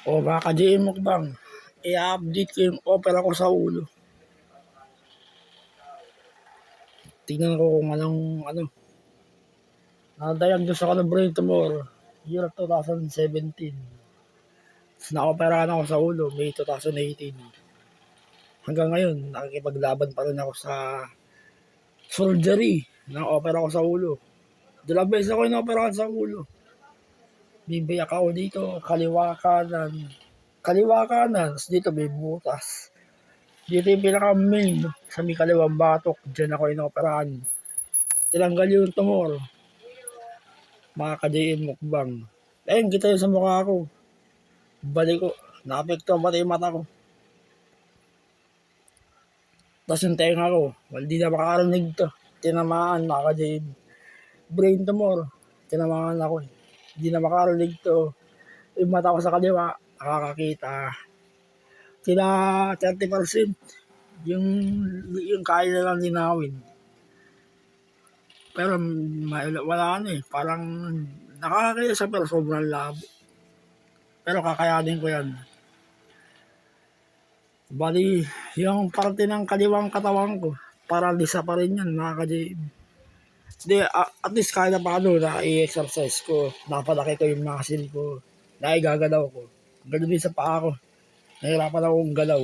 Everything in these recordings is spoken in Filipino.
O mga ka-JM Mukbang, i-update ko yung opera ko sa ulo. Tingnan ko kung na-diagnose ako ng brain tumor year 2017. Na-operahan ako sa ulo May 2018. Hanggang ngayon, nakikipaglaban pa rin ako sa surgery ng opera ko sa ulo. Dalawang beses ako inoperahan sa ulo. Bibiyak ako dito, kaliwa kanan. Kaliwa kanan, dito may butas. Dito yung pinaka-main sa may kaliwang batok. Diyan ako inoperahan. Tinanggal yung tumor. Mga ka-JM Mukbang. Ayun, kita yun sa mukha ko. Balik ko. Naapekto pati yung mata ko. Tapos yung tenga ko. Hindi na makakarinig to. Tinamaan, mga ka-JM. Brain tumor. Tinamaan ako eh. Hindi na makakarinig to. Yung mata ko sa kaliwa, nakakakita. Sila 30%. Yung kaya na lang linawin. Pero wala eh. Parang nakakakita siya pero sobrang labo. Pero kakayanin ko yan. Bali, yung parte ng kaliwang katawan ko, paralisa pa rin yan, mga ka-JM. Hindi, at least kahit na paano na i-exercise ko, napalaki ko yung muscle ko, naigagalaw ko. Ganun din sa paa ko. Nahirapan akong galaw.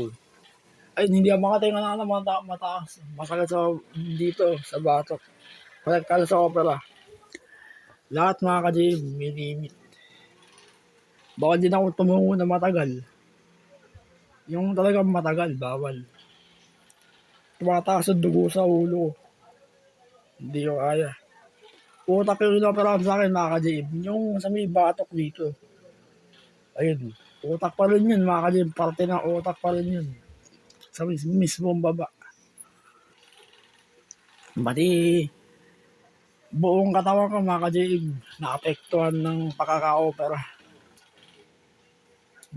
Ay, hindi ako makatinga na mataas. Masakit sa dito, sa batok. Masakit sa opera. Lahat mga ka-JM, may limit. Bawal din ako tumungo na matagal. Yung talagang matagal, bawal. Tumataas ang dugo sa ulo. Hindi ko kaya. Utak yung inoperahan sa akin, mga ka-JM. Yung sa may batok dito. Ayun. Utak pa rin yun, mga ka-JM. Parte ng utak pa rin yun. Sa mismong baba. Pati buong katawan ko, mga ka-JM, naapektuhan ng pakaka-opera.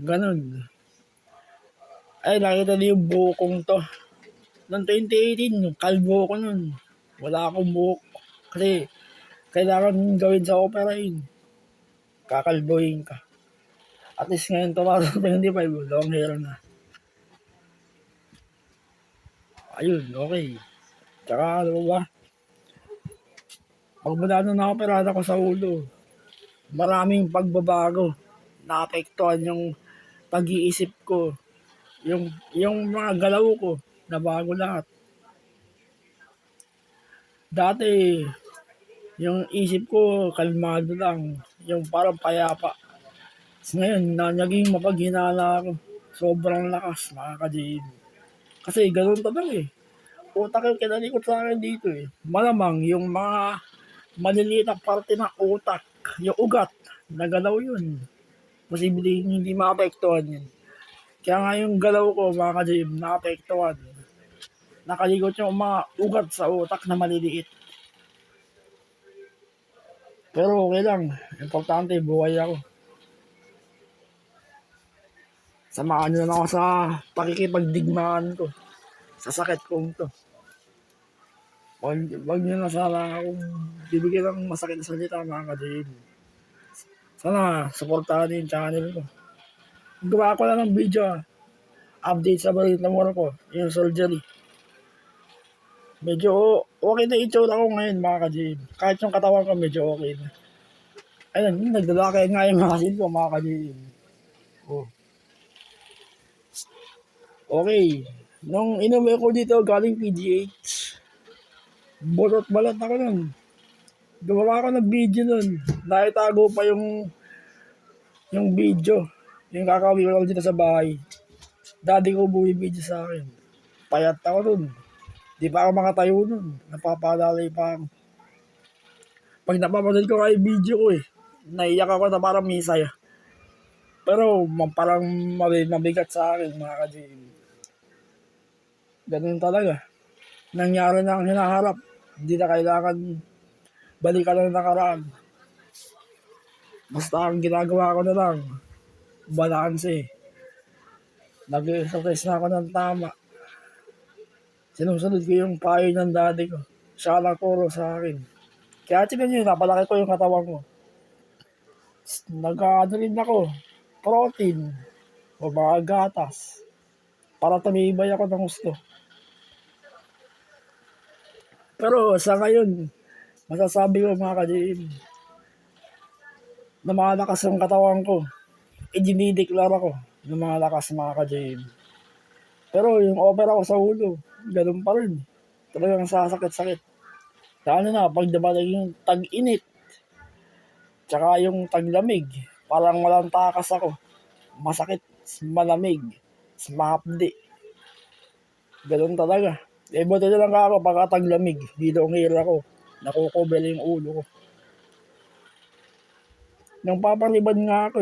Ganun. Ay, nakita niyo yung bukong to. Noong 2018, yung kalbo ko nun. Wala akong buhok. Kasi, kailangan gawin sa opera yun. Kakalbohin ka. At least ngayon, 2025, long hair na. Ayun, okay. Tsaka, ano ba? Pag mula nung na-operahan ako sa ulo, maraming pagbabago. Naapektuhan yung pag-iisip ko. Yung mga galaw ko, nabago lahat. Dati, yung isip ko, kalmado lang. Yung parang payapa. Ngayon, naging mapaghinala ako. Sobrang lakas, mga ka-JM. Kasi ganun talaga eh. Utak yung kinalikot sa akin dito eh. Malamang yung mga maliliit na parte ng utak, yung ugat, nagalaw yun. Posibleng hindi maapektuhan yun. Kaya nga yung galaw ko, mga ka-JM, naapektuhan. Nakalikot yung mga ugat sa utak na maliliit. Pero okay lang. Importante, buhay ako. Samahan nyo na ako sa pakikipagdigmaan ko. Sa sakit kong to. Wag nyo na sana akong bibigyan ng masakit na salita, mga ka-JM. Sana, supportahan yung channel ko. Gawa ko na ng video, update sa brain tumor ko, yung surgery. Medyo okay na itsura ko ngayon, mga ka-JM. Kahit yung katawan ko, medyo okay na. Ayun, nagdalaki nga yung muscle ko, mga ka-JM. Oh. Okay. Nung inuwi ko dito galing PGH, balot-balot ako nun. Gumawa ako ng video nun. Naitago pa yung video. Yung kakawin ko lang dito sa bahay. Daddy ko bumibidyo sa akin. Payat ako nun. Di pa ako makatayo nun. Napapadalay pa ako. Pag napapanood ko kay video ko naiyak ako na parang may saya. Pero parang mabigat sa akin, mga ka-JM. Ganun talaga. Nangyari na ang hinaharap. Hindi na kailangan balikan ng nakaraan. Basta ang ginagawa ko na lang, balanse. Nag-exercise na ako ng tama. Sinusunod ko yung payo ng daddy ko. Siya nagturo sa akin. Kaya tignan nyo, napalaki ko yung katawan ko. Nag-ano rin ako, protein. o mga gatas para tumibay ako ng gusto. Pero sa ngayon, masasabi ko mga ka-JM, na malakas ang katawan ko. Dinideklara ko na malakas mga ka-JM. Pero yung opera ko sa ulo, ganun pa rin. Talagang sasakit-sakit. Lalo na pag dumating yung tag-init, tsaka yung taglamig, parang walang takas ako. Masakit, malamig, mahapdi. Ganun talaga. Buti na lang ako pagka taglamig. Dito ang hira ko. Nakukubel yung ulo ko. Nung papalibad nga ako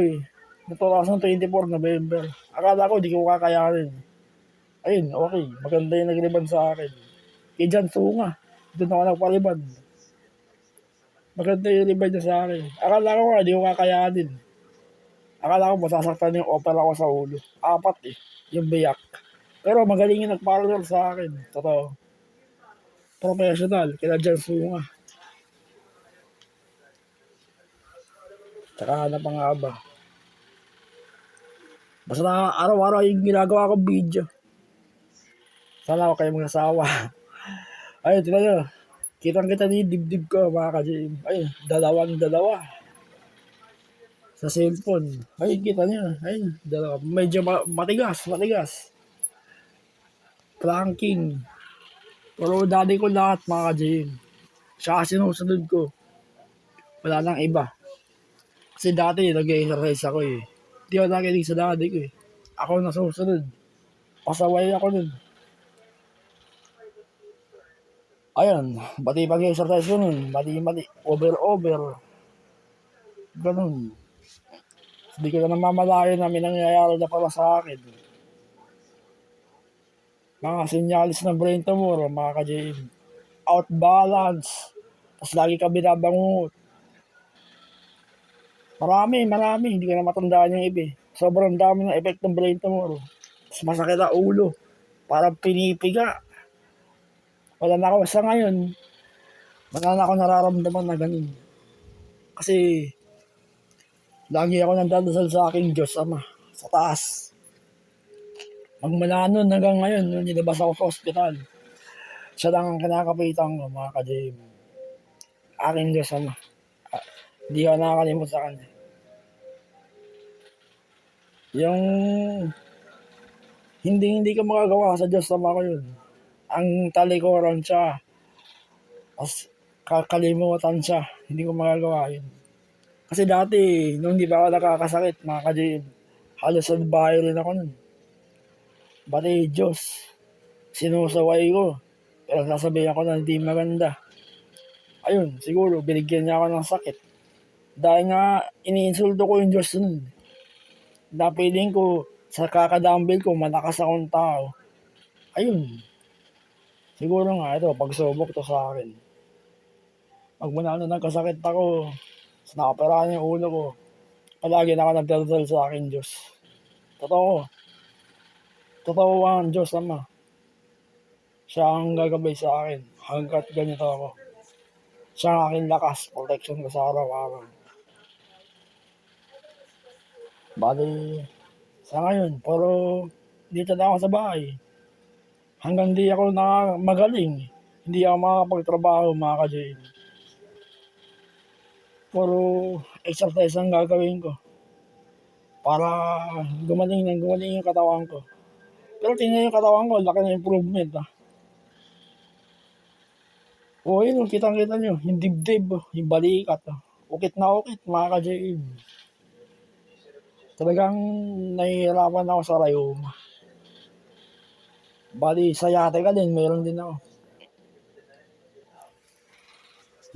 noong 2024 November. Akala ko di ko kakayanin. Ayun, okay. Maganda yung naglibad sa akin. Kay Jan Sunga. Doon ako nagpalibad. Maganda yung libad niya sa akin. Akala ko nga, di ko kakayanin. Akala ko masasaktan yung opera ko sa ulo. 4 yung biyak. Pero magaling yung nagparallel sa akin. Totoo. Professional. Kila Jan Sunga. Tsaka na pa nga ba. Basta na araw-araw yung ginagawa kong video. Sana ako kayo mag-asawa. Ayun, tignan nyo. Kitang-kita niyo yung dibdib ko mga ka-JM. Ayun, dalawa. Sa cellphone. Ayun, kita niyo. Ayun, dalawa. Medyo matigas. Planking. Pero dati ko lahat mga ka-JM. Siya sinusunod ko. Wala nang iba. Kasi dati nag-exercise ako Hindi ako nakinig sa daddy ko Ako nasusunod. Pasaway ako nun. Ayun, pati pag-exercise ko nun, mali, over. Ganun. Hindi ko na namamalayan na may nangyayari na pala sa akin. Mga sinyalis ng brain tumor, mga ka-JM. Out balance. Tapos lagi ka binabangot. Marami. Hindi ko na matandaan yung iba Sobrang dami ng effect ng brain tumor. Tapos masakit ang ulo. Parang pinipiga. Wala na ako sa ngayon. Wala na ako nararamdaman na ganun. Kasi lagi ako nagdadasal sa aking Diyos Ama sa taas. Magmula nun hanggang ngayon, nung nilabas ako sa ospital, siya lang ang kinakapitan ko mga ka-JM. Aking Diyos Ama. Hindi ko nakakalimut sa kanya. Yung hindi ko magagawa sa Diyos Ama ko yun. Ang talikuran siya. As kakalimutan siya. Hindi ko magagawa yun. Kasi dati, nung hindi pa ako nakakasakit, mga ka-JM, halos sa bahay rin ako nun. Bati Diyos, sinusaway ko. Pero sasabihin ako na hindi maganda. Ayun, siguro, binigyan niya ako ng sakit. Dahil nga, iniinsulto ko yung Diyos nun. Napiling ko, sa kakadambil ko, malakas akong tao. Ayun. Siguro nga, ito, pagsubok to sa akin. Magmula na nagkasakit ako, nakaperahan yung ulo ko, palagi na ako nagdadasal sa akin Diyos. Totoo ang Diyos Ama. Siya ang gagabay sa akin hanggat ganito ako. Siya ang aking lakas, protection ko sa araw-araw. Bali, sa ngayon, pero dito na ako sa bahay. Hanggang di ako na magaling, hindi ako makakapagtrabaho mga ka-JM. Puro exercise ang gagawin ko para gumaling yung katawan ko. Pero tingnan yung katawan ko, laki na improvement yun, kitang-kita nyo, yung dibdib, yung balikat. Ukit na ukit, mga ka-JM. Talagang nahihirapan ako sa rayuma. Bali, sa yate ka din, mayroon din ako.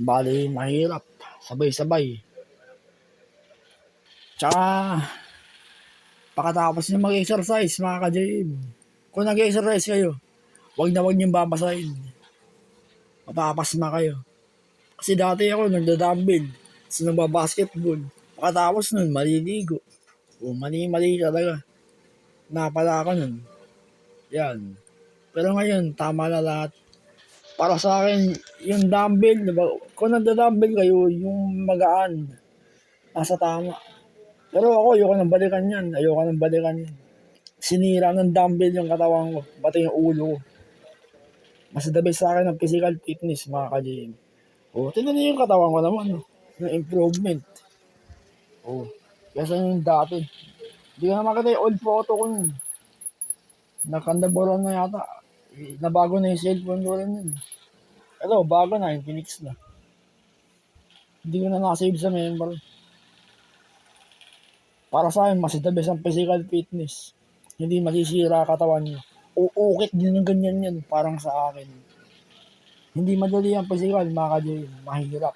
Bali, mahirap. Sabay-sabay. Tsaka, pakatapos nyo mag-exercise, mga ka-JM. Kung nag-exercise kayo, wag niyong babasahin. Mapapasma kayo. Kasi dati ako nagdadumbbell, tapos nagbabasketball. Pakatapos nun, maliligo. Mali talaga. Napala ako nun. Yan. Pero ngayon, tama na lahat. Para sa akin, yung dumbbell, diba? Kung nagda-dumbbell kayo, yung magaan, nasa tama. Pero ako, ayoko nang balikan yan. Sinira ng dumbbell yung katawan ko, pati yung ulo ko. Mas the best sa akin ng physical fitness, mga ka-GM. Tingnan niyo yung katawan ko naman, yung improvement. Kesa yung dati. Hindi ko na makita yung old photo ko nun. Nakandaboran na yata. Nabago na yung cellphone ko rin yun. Ito, bago na, yung Phoenix na. Hindi ko na nakasave sa memory. Para sa akin, mas the best ang physical fitness. Hindi masisira katawan nyo. Uukit din ng ganyan yan, parang sa akin. Hindi madali ang physical, mga ka-Jay. Mahirap.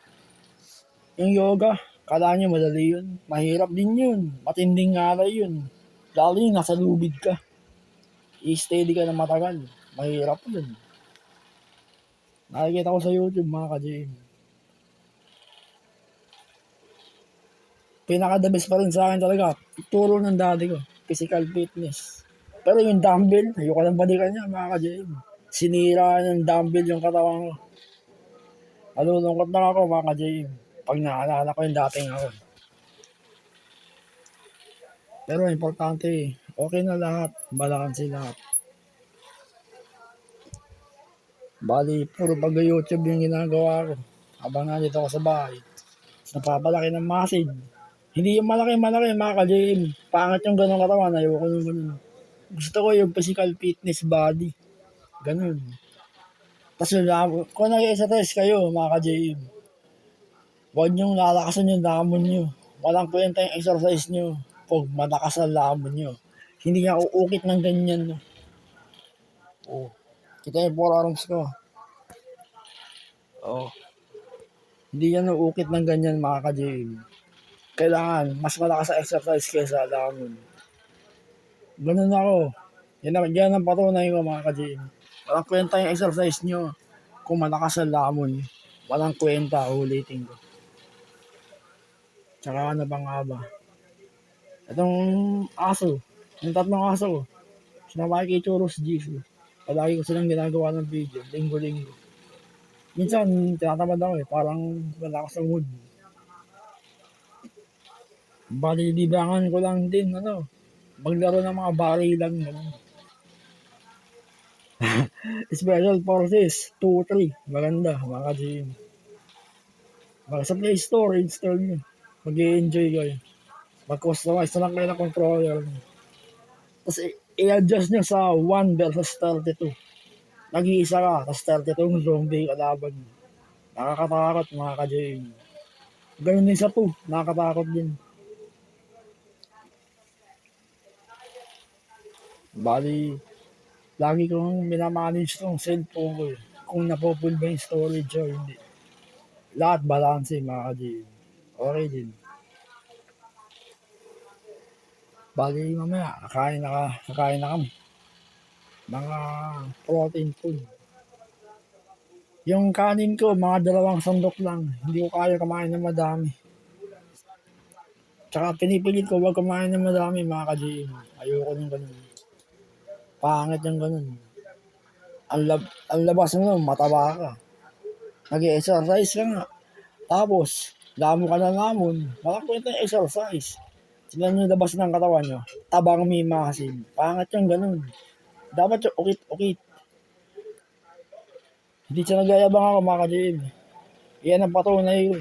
Yung yoga, kala nyo madali yun. Mahirap din yun. Matinding ngalay yun. Lalo yung nasa lubid ka. I-steady ka na matagal. Mahirap yun. Nakikita ko sa YouTube, mga ka-Jay. Pinaka-the best pa rin sa akin talaga. Turo ng daddy ko. Physical fitness. Pero yung dumbbell, ayoko lang balikan niya, mga ka-Jay. Sinira ng dumbbell yung katawan ko. Nalulungkot na ako, mga ka-Jay. Pag naalala ko yung dating ako. Pero importante, okay na lahat. Balanse lahat. Bali, puro pag-YouTube yung ginagawa ko. Habang nandito ako sa bahay. Napapalaki ng masid. Hindi yung malaki-malaki, mga ka-JM. Pangat yung ganong katawan. Ayoko yung ganun. Gusto ko yung physical fitness body. Ganun. Tapos kung nag-exercise kayo, mga ka-JM, huwag niyong lalakasan yung lamon niyo. Walang kwenta yung exercise niyo pag malakas ang lamon niyo. Hindi niya uukit ng ganyan. Kita yung forearms ko. Hindi yan uukit ng ganyan, mga ka-JM. Kailangan mas malakas sa exercise kaysa lamon. Ganun ako. Yan ang patunay ko, mga ka-GM. Walang kwenta yung exercise nyo kung malakas ang lamon. Walang kwenta, ulitin ko. Tsaka ano ba nga ba? Itong aso, yung tatlong aso ko, sinabay kay Choros Jisoo. Palagi ko silang ginagawa ng video, linggo-linggo. Minsan, tinatamad ako parang malakas ang mood. Bali, libangan ko lang din, maglaro ng mga barilan, Special Forces 2-3. Maganda, mga ka-GM. Sa Play Store, install nyo. Mag-i-enjoy kayo. Mag-customize na lang kayo ng controller. Tapos i-adjust nyo sa 1 versus 32. Nag-iisa ka, tapos 32 yung zombie kalaban. Nakakatakot, mga ka-GM. Ganun din sa 2, nakakatakot din. Bali, lagi kong minamanage tong cellphone ko kung napopul ba yung storage o hindi. Lahat balance, mga ka-GM. Okay din. Bali mamaya, kakain na kami. Mga protein food. Yung kanin ko, mga 2 sandok lang. Hindi ko kaya kumain ng madami. Tsaka pinipilit ko wag kumain ng madami, mga ka-GM. Ayoko ng ganun. Pangit yung ganun. Ang labas mo nun, mataba ka. Nag-exercise ka nga. Tapos, lamon ka na lamon. Walang kwenta yung exercise. Tignan yung labas ng katawan nyo. Tabang may masin. Pangit yung ganun. Dapat yung ukit-ukit. Hindi siya nagyayabang ako, mga ka-GM. Yan ang patunay ko.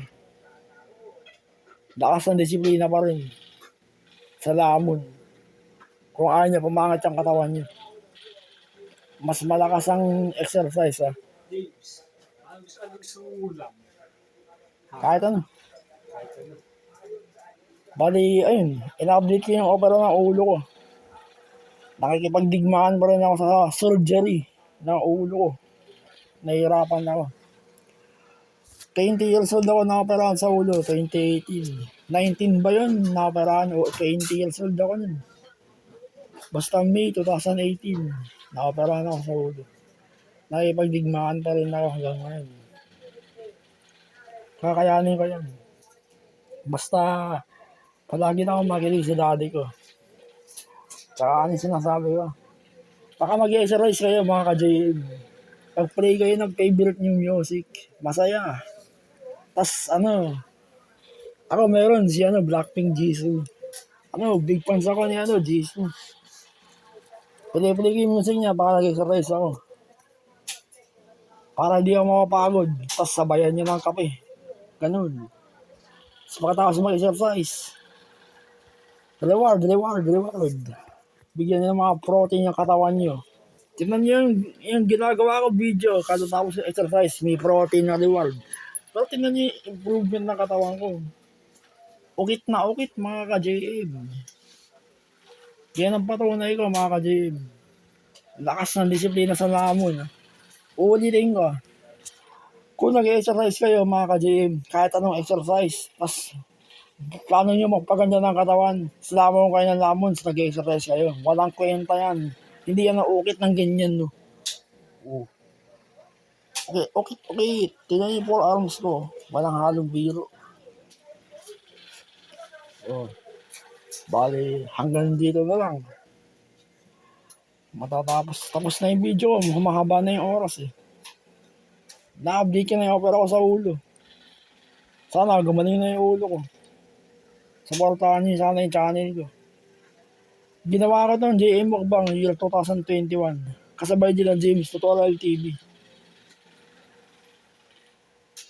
Lakas ng disiplina pa rin. Sa lamon. Kung ayaw niya pumangat yung katawan niya. Mas malakas ang exercise, James, ano gusto mong ulam? Kahit ano. Bali, ayun. Ina-update ko yung opera ng ulo ko. Nakikipagdigmaan pa rin ako sa surgery ng ulo ko. Nahihirapan ako. 20 years old ako na-operahan sa ulo, 2018. 19 ba yun? Na-operahan, 20 years old ako nun. Basta May 2018, na-operahan ako sa ulo. Nakipagdigmaan pa rin ako hanggang ngayon. Kakayanin ko yan. Basta, palagi na akong makinig sa daddy ko. Tsaka ano sinasabi ko. Baka mag-exercise kayo, mga ka-JM. Pag-play kayo ng favorite new music, masaya. Tas ako meron si Blackpink Jisoo. Big fans ako ni Jisoo. Pili-pili ko yung music niya para nag-exercise ako. Para hindi ako mapapagod. Tapos sabayan niya ng kape. Ganun. Tapos pagkatapos mag-exercise, reward. Bigyan niyo ng mga protein yung katawan niyo. Tignan niyo yung ginagawa ko video. Kada tapos ng exercise, may protein na reward. Pero tignan niyo yung improvement ng katawan ko. Ukit na ukit mga ka-JM. Yan ang patunay ko mga ka-JM. Lakas ng disiplina sa lamon. Uulitin ko. Kung nag-exercise kayo mga ka-JM, kahit anong exercise, pas plano nyo magpaganda ng katawan, slamon kayo ng lamon sa nag-exercise kayo. Walang kwenta yan. Hindi yan ang ukit ng ganyan, no. Oh. Okay. Tingnan niyo yung forearms ko. Walang halong biro. Oh. Bali, hanggang dito na lang. Tapos na yung video ko. Humahaba na yung oras eh. Na-update ka na yung opera ko sa ulo. Sana gumaling na yung ulo ko. Supportahan niyo sana yung channel ko. Ginawa ko itong JM Mukbang year 2021. Kasabay din ang James Tutorial TV.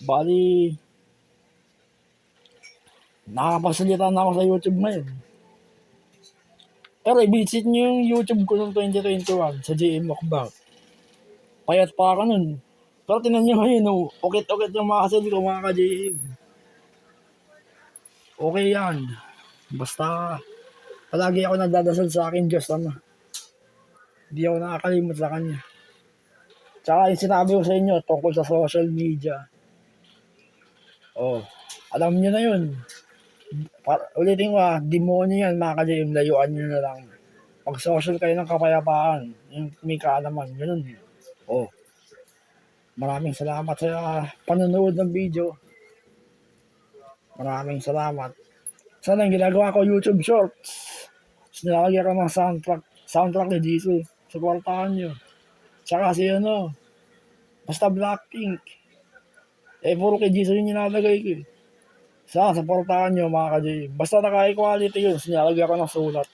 Bali, nakapagsalita na ako sa YouTube ngayon. Pero i-visit niyo yung YouTube ko noong 2021 sa JM Mukbang. Payat pa ako nun. Pero tinan niyo ngayon, ukit-ukit yung mga kasal ko mga ka-JM. Okay yan. Basta, palagi ako nagdadasal sa akin Diyos, Ama. Hindi ako nakakalimot sa Kanya. Tsaka yung sinabi ko sa inyo tungkol sa social media. Oh, alam niyo na yun. Ulitin ko demonyo yan mga ka-JM, layuan niyo na lang. Pag social kayo ng kapayapaan, yung may kaalaman, ganun. Oh, maraming salamat sa panonood ng video. Maraming salamat. Sana yung ginagawa ko YouTube Shorts. Sinalagyan ko ng soundtrack ni Jisoo. Supportahan nyo. Tsaka si basta Blackpink. Puro kay Jisoo yung nilalagay ko. Sana supportahan nyo mga ka-J. Basta naka-quality yun. Sinalagyan ko ng sulat.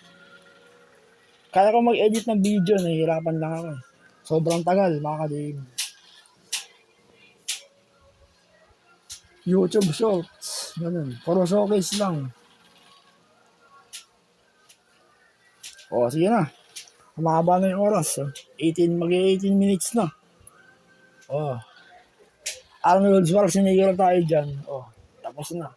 Kaya ko mag-edit ng video. Nahihirapan lang ako. Sobrang tagal mga ka-J. YouTube Shorts. Ganun. Puro showcase lang. O, sige na. Humaba na yung oras. 18 minutes na. O. Arnold Schwarzenegger tayo dyan. O, tapos na.